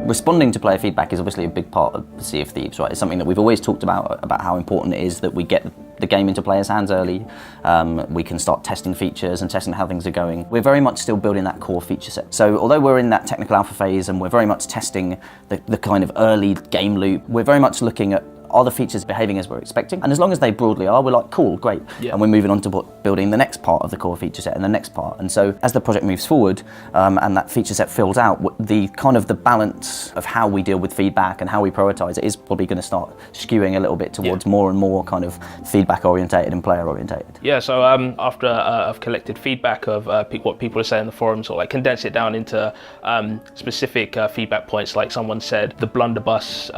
responding to player feedback is obviously a big part of the Sea of Thieves, right? It's something that we've always talked about how important it is that we get the game into players' hands early. We can start testing features and testing how things are going. We're very much still building that core feature set. So although we're in that technical alpha phase and we're very much testing the kind of early game loop, we're very much looking at, are the features behaving as we're expecting? And as long as they broadly are, we're like, cool, great. Yeah. And we're moving on to building the next part of the core feature set and the next part. And so as the project moves forward and that feature set fills out, the kind of the balance of how we deal with feedback and how we prioritize it is probably going to start skewing a little bit towards more and more kind of feedback orientated and player orientated. Yeah, so after I've collected feedback of what people are saying in the forums, or like condense it down into specific feedback points, like someone said the blunderbuss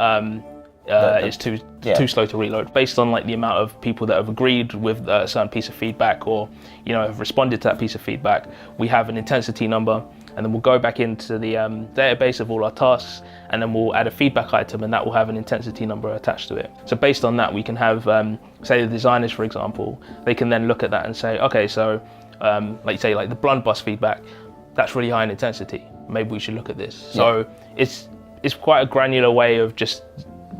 is too slow to reload, based on like the amount of people that have agreed with a certain piece of feedback, or have responded to that piece of feedback. We have an intensity number, and then we'll go back into the database of all our tasks, and then we'll add a feedback item, and that will have an intensity number attached to it. So based on that, we can have say the designers, for example, they can then look at that and say, okay, so like you say, like the blunderbuss feedback, that's really high in intensity, maybe we should look at this. So it's quite a granular way of just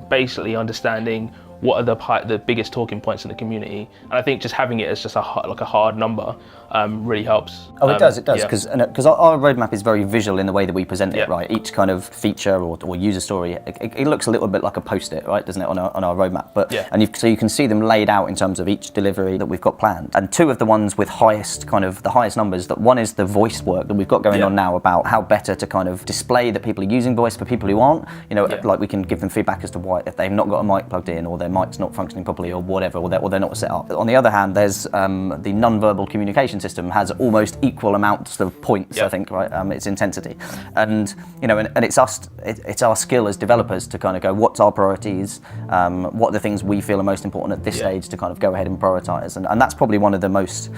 basically understanding what are the biggest talking points in the community, and I think just having it as just a hard number really helps. Oh, it does, because our roadmap is very visual in the way that we present it, right? Each kind of feature or user story, it looks a little bit like a post-it, right, doesn't it, on our roadmap? But so you can see them laid out in terms of each delivery that we've got planned. And two of the ones with the highest numbers, that one is the voice work that we've got going on now about how better to kind of display that people are using voice for people who aren't. Like we can give them feedback as to why, if they've not got a mic plugged in, or their mic's not functioning properly, or whatever, or they're not set up. On the other hand, there's the non-verbal communication system has almost equal amounts of points, I think, right? Its intensity, and and it's our skill as developers to kind of go, what's our priorities, what are the things we feel are most important at this stage to kind of go ahead and prioritize, and that's probably one of the most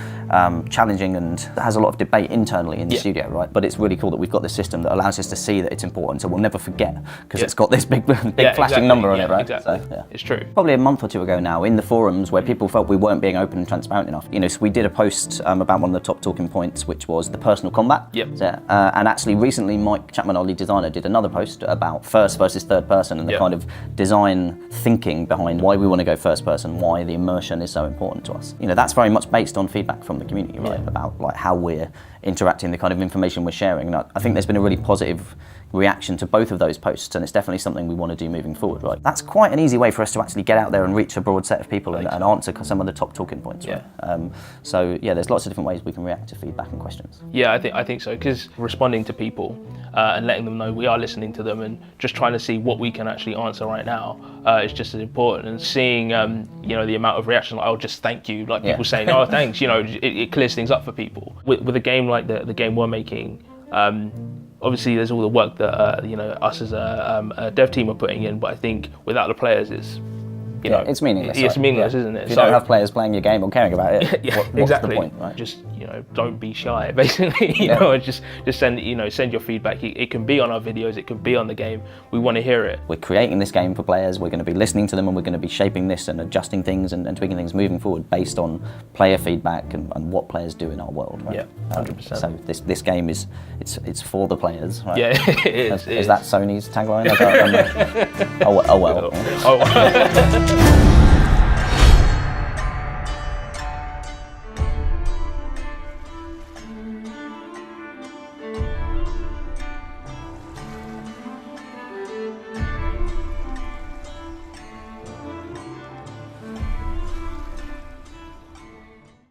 challenging, and has a lot of debate internally in the studio, right? But it's really cool that we've got this system that allows us to see that it's important, so we'll never forget, because it's got this big flashing number on it, right? Exactly. So, it's true. Probably a month or two ago now, in the forums where people felt we weren't being open and transparent enough, so we did a post about one of the top talking points, which was the personal combat. And actually recently Mike Chapman, our lead designer, did another post about first versus third person, and the kind of design thinking behind why we want to go first person, why the immersion is so important to us. That's very much based on feedback from the community, right? About like how we're interacting, the kind of information we're sharing. And I think there's been a really positive reaction to both of those posts, and it's definitely something we want to do moving forward, right? That's quite an easy way for us to actually get out there and reach a broad set of people and answer some of the top talking points, right? So there's lots of different ways we can react to feedback and questions. Yeah, I think so, because responding to people and letting them know we are listening to them, and just trying to see what we can actually answer right now is just as important. And seeing the amount of reaction, like, oh, just thank you, like people saying, oh, thanks, it clears things up for people. With a game like the game we're making, obviously there's all the work that us as a dev team are putting in, but I think without the players, it's it's meaningless. It's meaningless, isn't it? If you don't have players playing your game or caring about it, what's exactly. the point, right? Just don't be shy, basically. And just send send your feedback. It can be on our videos, it can be on the game. We want to hear it. We're creating this game for players. We're going to be listening to them, and we're going to be shaping this and adjusting things and tweaking things moving forward based on player feedback and what players do in our world. Right? Yeah, 100%. So this game it's for the players. Right? Yeah, it is. Is that Sony's tagline? I don't remember. Oh well. Oh well.